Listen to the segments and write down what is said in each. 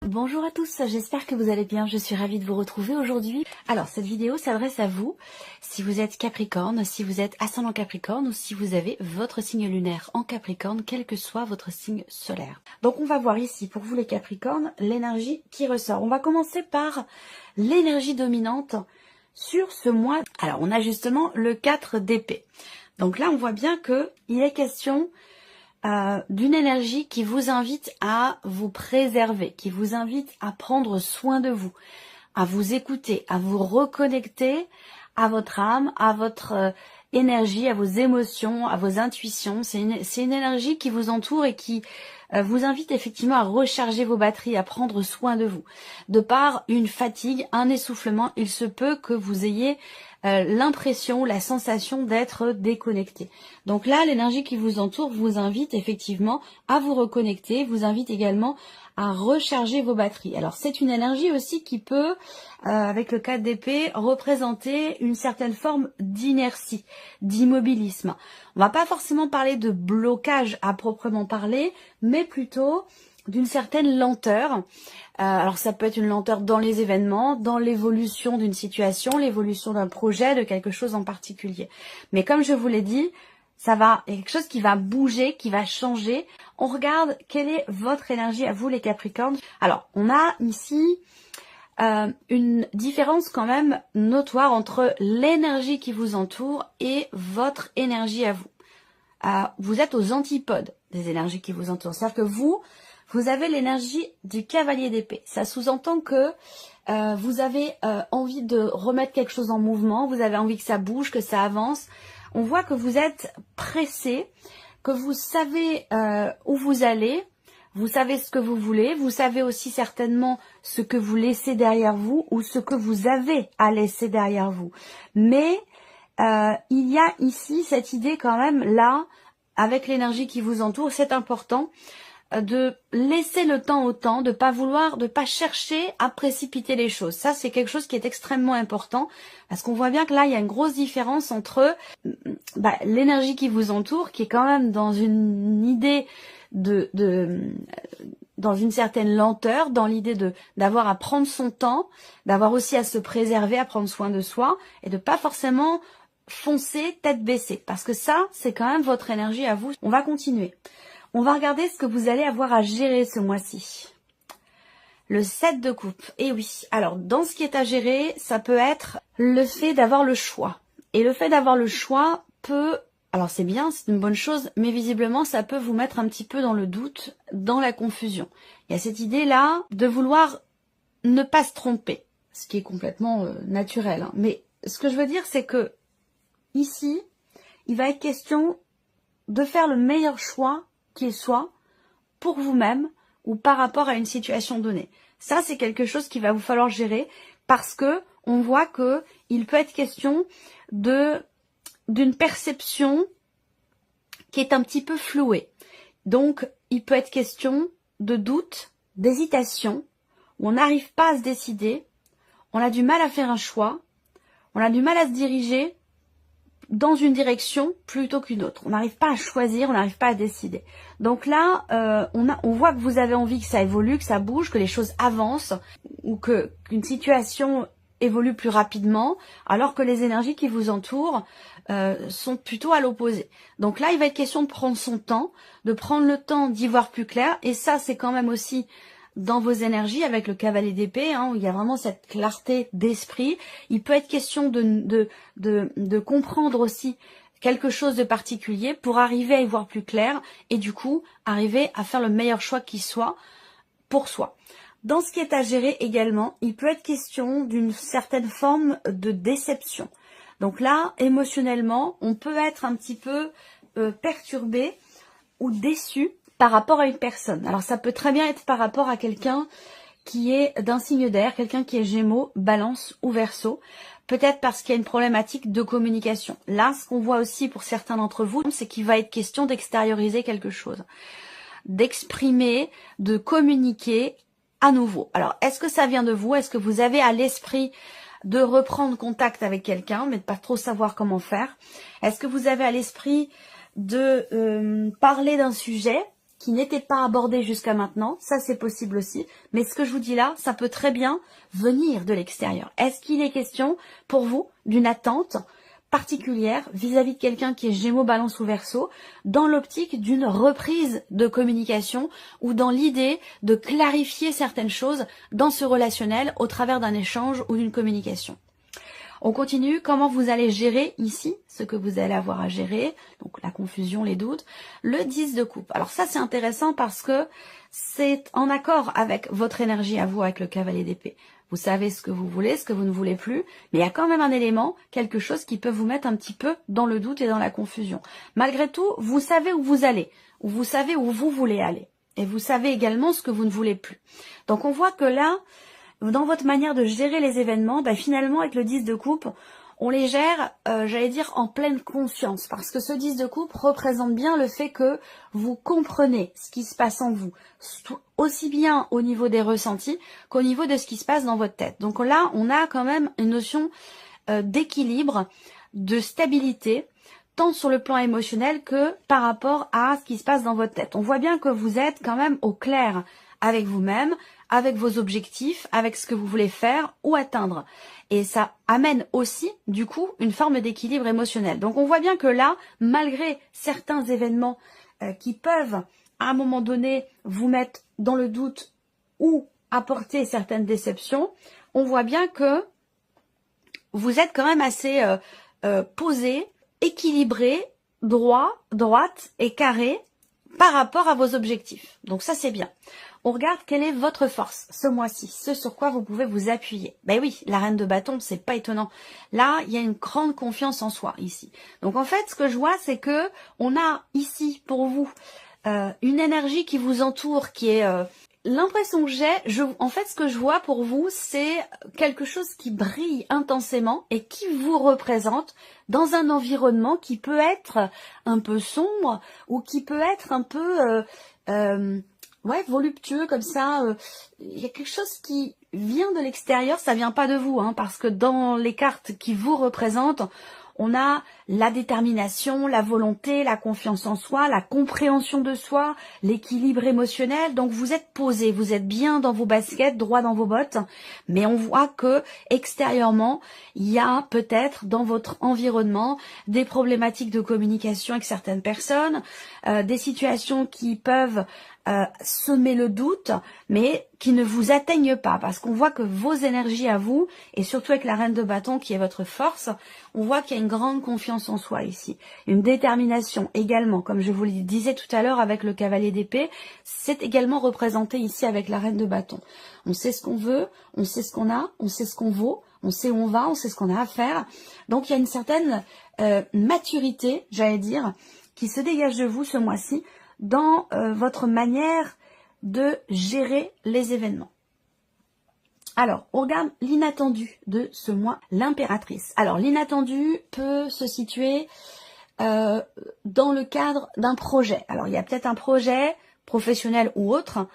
Bonjour à tous, j'espère que vous allez bien, je suis ravie de vous retrouver aujourd'hui. Alors cette vidéo s'adresse à vous, si vous êtes Capricorne, si vous êtes ascendant Capricorne ou si vous avez votre signe lunaire en Capricorne, quel que soit votre signe solaire. Donc on va voir ici pour vous les Capricornes l'énergie qui ressort. On va commencer par l'énergie dominante sur ce mois. Alors on a justement le 4 d'épée. Donc là on voit bien que il est question d'une énergie qui vous invite à vous préserver, qui vous invite à prendre soin de vous, à vous écouter, à vous reconnecter à votre âme, à votre énergie, à vos émotions, à vos intuitions. C'est une énergie qui vous entoure et qui vous invite effectivement à recharger vos batteries, à prendre soin de vous. De par une fatigue, un essoufflement, il se peut que vous ayez l'impression, la sensation d'être déconnecté. Donc là, l'énergie qui vous entoure vous invite effectivement à vous reconnecter, vous invite également à recharger vos batteries. Alors c'est une énergie aussi qui peut, avec le 4 d'épée, représenter une certaine forme d'inertie, d'immobilisme. On va pas forcément parler de blocage à proprement parler, mais plutôt d'une certaine lenteur. Alors ça peut être une lenteur dans les événements, dans l'évolution d'une situation, l'évolution d'un projet, de quelque chose en particulier. Mais comme je vous l'ai dit, il y a quelque chose qui va bouger, qui va changer. On regarde quelle est votre énergie à vous les Capricornes. Alors on a ici une différence quand même notoire entre l'énergie qui vous entoure et votre énergie à vous. Vous êtes aux antipodes des énergies qui vous entourent. C'est-à-dire que vous avez l'énergie du cavalier d'épée. Ça sous-entend que vous avez envie de remettre quelque chose en mouvement, vous avez envie que ça bouge, que ça avance. On voit que vous êtes pressé, que vous savez où vous allez, vous savez ce que vous voulez, vous savez aussi certainement ce que vous laissez derrière vous ou ce que vous avez à laisser derrière vous. Mais il y a ici cette idée quand même là, avec l'énergie qui vous entoure, c'est important de laisser le temps au temps, de pas chercher à précipiter les choses. Ça, c'est quelque chose qui est extrêmement important parce qu'on voit bien que là, il y a une grosse différence entre l'énergie qui vous entoure, qui est quand même dans une idée dans une certaine lenteur, dans l'idée d'avoir à prendre son temps, d'avoir aussi à se préserver, à prendre soin de soi et de pas forcément foncer tête baissée. Parce que ça, c'est quand même votre énergie à vous. On va continuer. On va regarder ce que vous allez avoir à gérer ce mois-ci. Le 7 de coupe. Et oui, alors dans ce qui est à gérer, ça peut être le fait d'avoir le choix. Et le fait d'avoir le choix peut... Alors c'est bien, c'est une bonne chose, mais visiblement ça peut vous mettre un petit peu dans le doute, dans la confusion. Il y a cette idée-là de vouloir ne pas se tromper, ce qui est complètement naturel. Hein. Mais ce que je veux dire, c'est que ici, il va être question de faire le meilleur choix qu'il soit pour vous-même ou par rapport à une situation donnée. Ça, c'est quelque chose qu'il va vous falloir gérer parce que on voit que il peut être question d'une perception qui est un petit peu flouée. Donc, il peut être question de doute, d'hésitation, où on n'arrive pas à se décider, on a du mal à faire un choix, on a du mal à se diriger dans une direction plutôt qu'une autre. On n'arrive pas à choisir, on n'arrive pas à décider. Donc là, on voit que vous avez envie que ça évolue, que ça bouge, que les choses avancent ou qu'une situation évolue plus rapidement, alors que les énergies qui vous entourent sont plutôt à l'opposé. Donc là, il va être question de prendre son temps, de prendre le temps d'y voir plus clair. Et ça, c'est quand même aussi dans vos énergies avec le cavalier d'épée, hein, où il y a vraiment cette clarté d'esprit. Il peut être question de comprendre aussi quelque chose de particulier pour arriver à y voir plus clair et du coup arriver à faire le meilleur choix qui soit pour soi. Dans ce qui est à gérer également, il peut être question d'une certaine forme de déception. Donc là, émotionnellement, on peut être un petit peu perturbé ou déçu par rapport à une personne. Alors ça peut très bien être par rapport à quelqu'un qui est d'un signe d'air, quelqu'un qui est Gémeaux, Balance ou Verseau. Peut-être parce qu'il y a une problématique de communication. Là, ce qu'on voit aussi pour certains d'entre vous, c'est qu'il va être question d'extérioriser quelque chose, d'exprimer, de communiquer à nouveau. Alors, est-ce que ça vient de vous? Est-ce que vous avez à l'esprit de reprendre contact avec quelqu'un, mais de pas trop savoir comment faire? Est-ce que vous avez à l'esprit de parler d'un sujet qui n'étaient pas abordés jusqu'à maintenant, ça c'est possible aussi, mais ce que je vous dis là, ça peut très bien venir de l'extérieur. Est-ce qu'il est question pour vous d'une attente particulière vis-à-vis de quelqu'un qui est Gémeaux, Balance ou Verseau, dans l'optique d'une reprise de communication ou dans l'idée de clarifier certaines choses dans ce relationnel au travers d'un échange ou d'une communication? On continue, comment vous allez gérer ici ce que vous allez avoir à gérer, donc la confusion, les doutes, le 10 de coupe. Alors ça c'est intéressant parce que c'est en accord avec votre énergie à vous, avec le cavalier d'épée. Vous savez ce que vous voulez, ce que vous ne voulez plus, mais il y a quand même un élément, quelque chose qui peut vous mettre un petit peu dans le doute et dans la confusion. Malgré tout, vous savez où vous allez, ou vous savez où vous voulez aller, et vous savez également ce que vous ne voulez plus. Donc on voit que là, dans votre manière de gérer les événements, finalement avec le 10 de coupe, on les gère, j'allais dire, en pleine conscience. Parce que ce 10 de coupe représente bien le fait que vous comprenez ce qui se passe en vous, aussi bien au niveau des ressentis qu'au niveau de ce qui se passe dans votre tête. Donc là, on a quand même une notion d'équilibre, de stabilité, tant sur le plan émotionnel que par rapport à ce qui se passe dans votre tête. On voit bien que vous êtes quand même au clair avec vous-même, avec vos objectifs, avec ce que vous voulez faire ou atteindre. Et ça amène aussi, du coup, une forme d'équilibre émotionnel. Donc on voit bien que là, malgré certains événements qui peuvent, à un moment donné, vous mettre dans le doute ou apporter certaines déceptions, on voit bien que vous êtes quand même assez posé, équilibré, droite et carré par rapport à vos objectifs. Donc ça, c'est bien. On regarde quelle est votre force ce mois-ci, ce sur quoi vous pouvez vous appuyer. Ben oui, la reine de bâton, c'est pas étonnant. Là, il y a une grande confiance en soi ici. Donc en fait, ce que je vois, c'est que on a ici pour vous une énergie qui vous entoure, qui est l'impression que j'ai. En fait, ce que je vois pour vous, c'est quelque chose qui brille intensément et qui vous représente dans un environnement qui peut être un peu sombre ou qui peut être un peu voluptueux comme ça. Il y a quelque chose qui vient de l'extérieur, ça vient pas de vous, parce que dans les cartes qui vous représentent, on a la détermination, la volonté, la confiance en soi, la compréhension de soi, l'équilibre émotionnel. Donc vous êtes posé, vous êtes bien dans vos baskets, droit dans vos bottes. Mais on voit que extérieurement, il y a peut-être dans votre environnement des problématiques de communication avec certaines personnes, des situations qui peuvent semer le doute, mais qui ne vous atteignent pas, parce qu'on voit que vos énergies à vous, et surtout avec la reine de bâton qui est votre force, on voit qu'il y a une grande confiance en soi ici, une détermination également, comme je vous le disais tout à l'heure avec le cavalier d'épée, c'est également représenté ici avec la reine de bâton. On sait ce qu'on veut, on sait ce qu'on a, on sait ce qu'on vaut, on sait où on va, on sait ce qu'on a à faire, donc il y a une certaine maturité, j'allais dire, qui se dégage de vous ce mois-ci, dans votre manière de gérer les événements. Alors, on regarde l'inattendu de ce mois, l'impératrice. Alors, l'inattendu peut se situer dans le cadre d'un projet. Alors, il y a peut-être un projet professionnel ou autre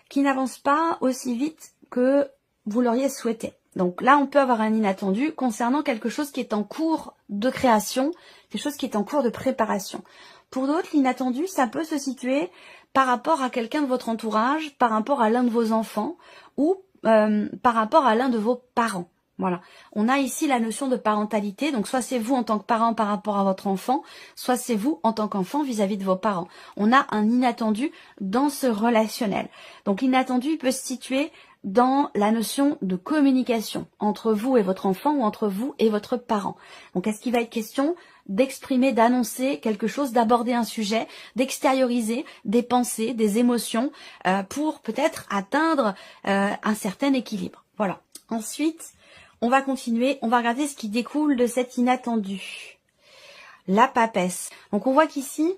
qui n'avance pas aussi vite que vous l'auriez souhaité. Donc là, on peut avoir un inattendu concernant quelque chose qui est en cours de création, quelque chose qui est en cours de préparation. Pour d'autres, l'inattendu, ça peut se situer par rapport à quelqu'un de votre entourage, par rapport à l'un de vos enfants ou par rapport à l'un de vos parents. Voilà. On a ici la notion de parentalité. Donc, soit c'est vous en tant que parent par rapport à votre enfant, soit c'est vous en tant qu'enfant vis-à-vis de vos parents. On a un inattendu dans ce relationnel. Donc, l'inattendu peut se situer dans la notion de communication entre vous et votre enfant ou entre vous et votre parent. Donc, est-ce qu'il va être question d'exprimer, d'annoncer quelque chose, d'aborder un sujet, d'extérioriser des pensées, des émotions pour peut-être atteindre un certain équilibre. Voilà. Ensuite, on va continuer, on va regarder ce qui découle de cet inattendu. La papesse. Donc, on voit qu'ici,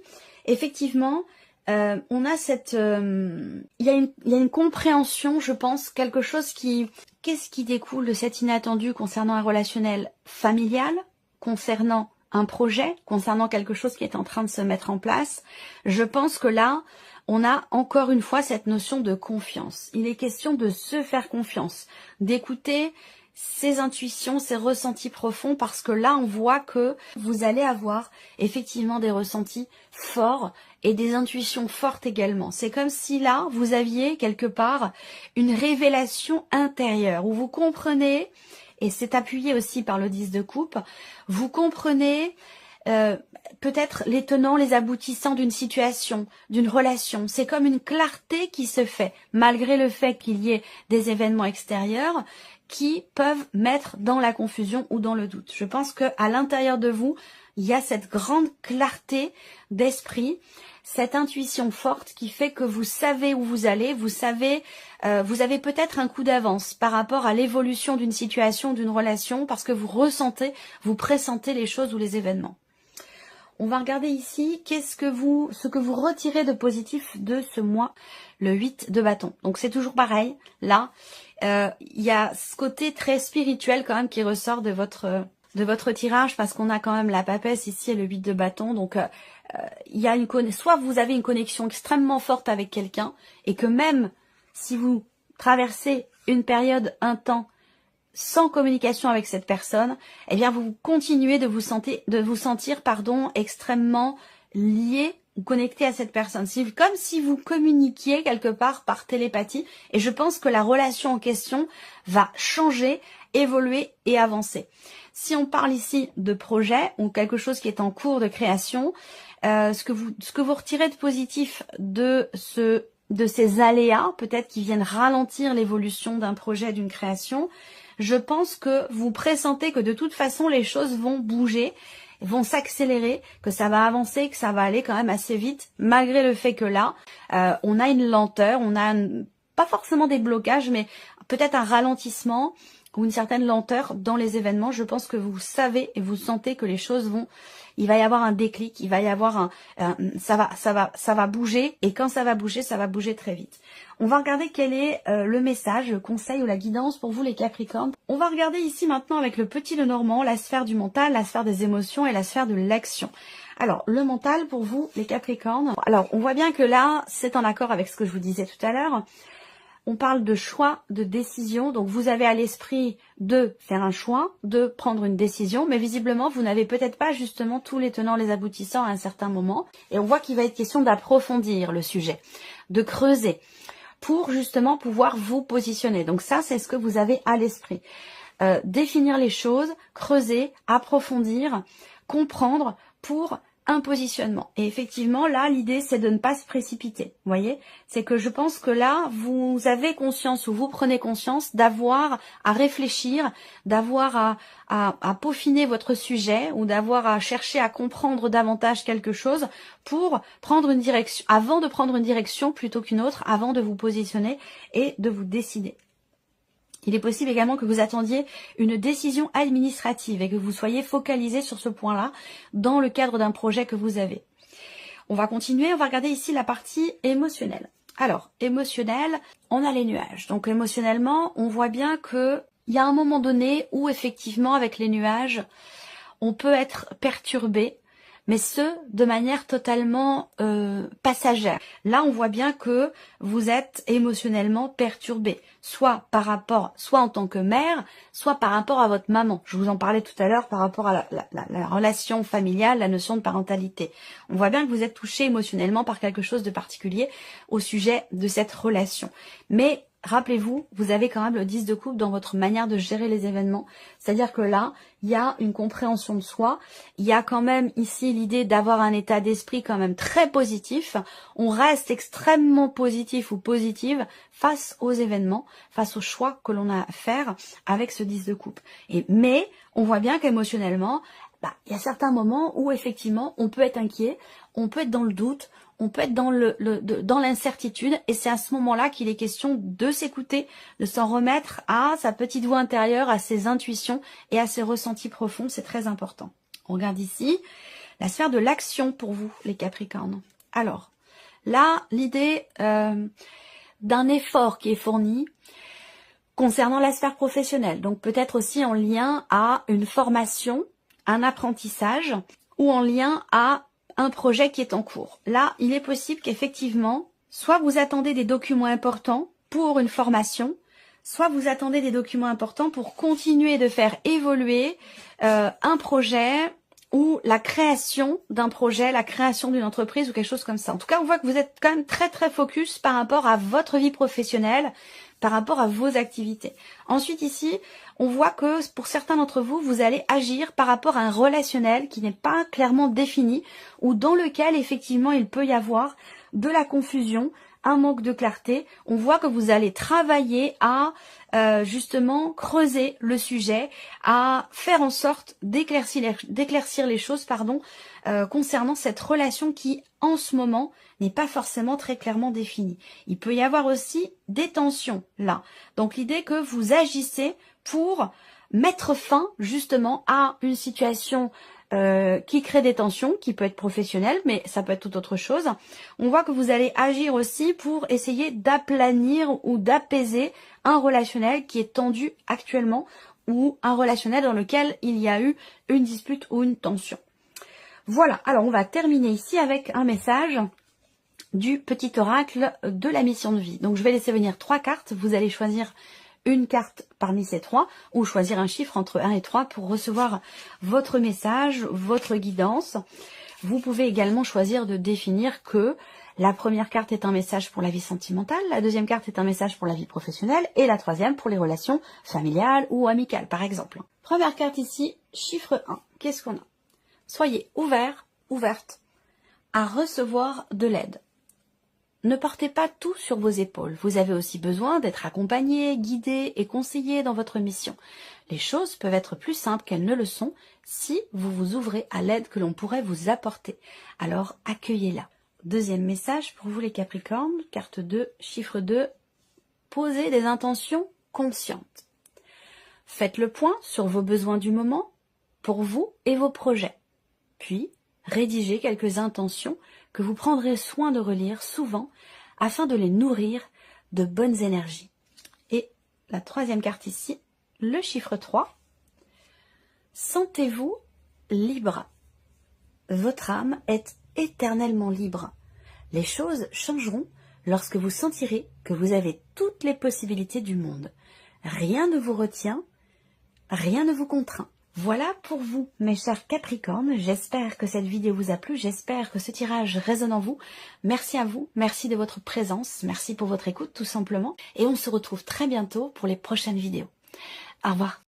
effectivement, on a cette... il y a une compréhension, je pense, quelque chose qui... Qu'est-ce qui découle de cet inattendu concernant un relationnel familial, concernant un projet, concernant quelque chose qui est en train de se mettre en place? Je pense que là, on a encore une fois cette notion de confiance. Il est question de se faire confiance, d'écouter ces intuitions, ces ressentis profonds, parce que là, on voit que vous allez avoir effectivement des ressentis forts et des intuitions fortes également. C'est comme si là, vous aviez quelque part une révélation intérieure où vous comprenez, et c'est appuyé aussi par le 10 de coupe, vous comprenez peut-être les tenants, les aboutissants d'une situation, d'une relation. C'est comme une clarté qui se fait, malgré le fait qu'il y ait des événements extérieurs qui peuvent mettre dans la confusion ou dans le doute. Je pense qu'à l'intérieur de vous, il y a cette grande clarté d'esprit, cette intuition forte qui fait que vous savez où vous allez, vous savez, vous avez peut-être un coup d'avance par rapport à l'évolution d'une situation, d'une relation, parce que vous ressentez, vous pressentez les choses ou les événements. On va regarder ici ce que vous retirez de positif de ce mois, le 8 de bâton. Donc c'est toujours pareil, là, il y a ce côté très spirituel quand même qui ressort de votre tirage, parce qu'on a quand même la papesse ici et le 8 de bâton. Donc il y a soit vous avez une connexion extrêmement forte avec quelqu'un, et que même si vous traversez une période, un temps, sans communication avec cette personne, eh bien vous continuez de vous sentir extrêmement lié ou connecté à cette personne. C'est comme si vous communiquiez quelque part par télépathie, et je pense que la relation en question va changer, évoluer et avancer. Si on parle ici de projet ou quelque chose qui est en cours de création, ce que vous retirez de positif de ces aléas, peut-être qui viennent ralentir l'évolution d'un projet, d'une création, je pense que vous pressentez que de toute façon les choses vont bouger, vont s'accélérer, que ça va avancer, que ça va aller quand même assez vite, malgré le fait que là, on a une lenteur, on a pas forcément des blocages, mais peut-être un ralentissement ou une certaine lenteur dans les événements. Je pense que vous savez et vous sentez que les choses il va y avoir un déclic, il va y avoir ça va bouger, et quand ça va bouger très vite. On va regarder quel est le message, le conseil ou la guidance pour vous les Capricornes. On va regarder ici maintenant avec le petit Lenormand, la sphère du mental, la sphère des émotions et la sphère de l'action. Alors, le mental pour vous les Capricornes. Alors, on voit bien que là, c'est en accord avec ce que je vous disais tout à l'heure. On parle de choix, de décision, donc vous avez à l'esprit de faire un choix, de prendre une décision, mais visiblement vous n'avez peut-être pas justement tous les tenants, les aboutissants à un certain moment, et on voit qu'il va être question d'approfondir le sujet, de creuser, pour justement pouvoir vous positionner. Donc ça, c'est ce que vous avez à l'esprit. Définir les choses, creuser, approfondir, comprendre pour un positionnement. Et effectivement, là, l'idée, c'est de ne pas se précipiter. Vous voyez, c'est que je pense que là, vous avez conscience, ou vous prenez conscience d'avoir à réfléchir, d'avoir à peaufiner votre sujet, ou d'avoir à chercher à comprendre davantage quelque chose pour prendre une direction, avant de prendre une direction plutôt qu'une autre, avant de vous positionner et de vous décider. Il est possible également que vous attendiez une décision administrative et que vous soyez focalisé sur ce point-là dans le cadre d'un projet que vous avez. On va continuer, on va regarder ici la partie émotionnelle. Alors, émotionnel, on a les nuages. Donc émotionnellement, on voit bien qu'il y a un moment donné où effectivement avec les nuages, on peut être perturbé, mais de manière totalement passagère. Là, on voit bien que vous êtes émotionnellement perturbé, soit en tant que mère, soit par rapport à votre maman. Je vous en parlais tout à l'heure par rapport à la relation familiale, la notion de parentalité. On voit bien que vous êtes touché émotionnellement par quelque chose de particulier au sujet de cette relation. Mais rappelez-vous, vous avez quand même le 10 de coupe dans votre manière de gérer les événements. C'est-à-dire que là, il y a une compréhension de soi. Il y a quand même ici l'idée d'avoir un état d'esprit quand même très positif. On reste extrêmement positif ou positive face aux événements, face aux choix que l'on a à faire avec ce 10 de coupe. Mais on voit bien qu'émotionnellement, il y a certains moments où effectivement on peut être inquiet, on peut être dans le doute, on peut être dans l'incertitude, et c'est à ce moment-là qu'il est question de s'écouter, de s'en remettre à sa petite voix intérieure, à ses intuitions et à ses ressentis profonds. C'est très important. On regarde ici la sphère de l'action pour vous, les Capricornes. Alors, là, l'idée d'un effort qui est fourni concernant la sphère professionnelle, donc peut-être aussi en lien à une formation, un apprentissage, ou en lien à un projet qui est en cours. Là, il est possible qu'effectivement, soit vous attendez des documents importants pour une formation, soit vous attendez des documents importants pour continuer de faire évoluer un projet ou la création d'un projet, la création d'une entreprise ou quelque chose comme ça. En tout cas, on voit que vous êtes quand même très très focus par rapport à votre vie professionnelle, par rapport à vos activités. Ensuite ici, on voit que pour certains d'entre vous, vous allez agir par rapport à un relationnel qui n'est pas clairement défini ou dans lequel effectivement il peut y avoir de la confusion, un manque de clarté. On voit que vous allez travailler à justement creuser le sujet, à faire en sorte d'éclaircir les choses concernant cette relation qui en ce moment n'est pas forcément très clairement définie. Il peut y avoir aussi des tensions là. Donc l'idée que vous agissez pour mettre fin justement à une situation qui crée des tensions, qui peut être professionnelle, mais ça peut être tout autre chose. On voit que vous allez agir aussi pour essayer d'aplanir ou d'apaiser un relationnel qui est tendu actuellement ou un relationnel dans lequel il y a eu une dispute ou une tension. Voilà, alors on va terminer ici avec un message du petit oracle de la mission de vie. Donc je vais laisser venir 3 cartes, vous allez choisir une carte parmi ces 3 ou choisir un chiffre entre 1 et 3 pour recevoir votre message, votre guidance. Vous pouvez également choisir de définir que la première carte est un message pour la vie sentimentale, la deuxième carte est un message pour la vie professionnelle et la troisième pour les relations familiales ou amicales par exemple. Première carte ici, chiffre 1. Qu'est-ce qu'on a? Soyez ouvert, ouverte à recevoir de l'aide. Ne portez pas tout sur vos épaules. Vous avez aussi besoin d'être accompagné, guidé et conseillé dans votre mission. Les choses peuvent être plus simples qu'elles ne le sont si vous vous ouvrez à l'aide que l'on pourrait vous apporter. Alors accueillez-la. Deuxième message pour vous les Capricornes, carte 2, chiffre 2. Posez des intentions conscientes. Faites le point sur vos besoins du moment pour vous et vos projets. Puis, rédigez quelques intentions que vous prendrez soin de relire souvent afin de les nourrir de bonnes énergies. Et la troisième carte ici, le chiffre 3. Sentez-vous libre. Votre âme est éternellement libre. Les choses changeront lorsque vous sentirez que vous avez toutes les possibilités du monde. Rien ne vous retient, rien ne vous contraint. Voilà pour vous, mes chers Capricornes. J'espère que cette vidéo vous a plu. J'espère que ce tirage résonne en vous. Merci à vous. Merci de votre présence. Merci pour votre écoute, tout simplement. Et on se retrouve très bientôt pour les prochaines vidéos. Au revoir.